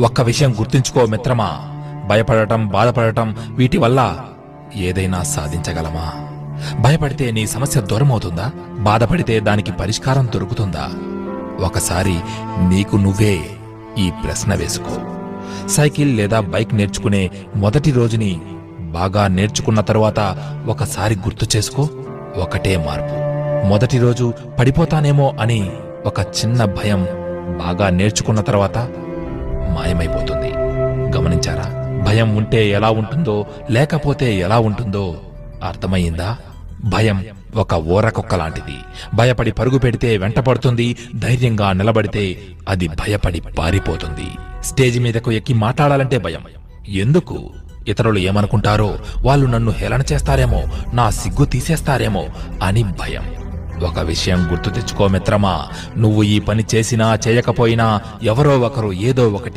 ఒక్క విషయం గుర్తుంచుకో మిత్రమా, భయపడటం, బాధపడటం వీటి వల్ల ఏదైనా సాధించగలమా? భయపడితే నీ సమస్య దూరమవుతుందా? బాధపడితే దానికి పరిష్కారం దొరుకుతుందా? ఒకసారి నీకు నువ్వే ఈ ప్రశ్న వేసుకో. సైకిల్ లేదా బైక్ నేర్చుకునే మొదటి రోజుని బాగా నేర్చుకున్న తరువాత ఒకసారి గుర్తు చేసుకో. ఒకటే మార్పు. మొదటి రోజు పడిపోతానేమో అని ఒక చిన్న భయం బాగా నేర్చుకున్న తర్వాత మాయమైపోతుంది. గమనించారా? భయం ఉంటే ఎలా ఉంటుందో, లేకపోతే ఎలా ఉంటుందో అర్థమయ్యిందా? భయం ఒక ఊరకొక్క లాంటిది. భయపడి పరుగు పెడితే వెంటపడుతుంది, ధైర్యంగా నిలబడితే అది భయపడి పారిపోతుంది. స్టేజి మీదకు ఎక్కి మాట్లాడాలంటే భయం. ఎందుకు? ఇతరులు ఏమనుకుంటారో, వాళ్ళు నన్ను హేళన చేస్తారేమో, నా సిగ్గు తీసేస్తారేమో అని భయం. ఒక విషయం గుర్తు తెచ్చుకో మిత్రమా, నువ్వు ఈ పని చేసినా చేయకపోయినా ఎవరో ఒకరు ఏదో ఒకటి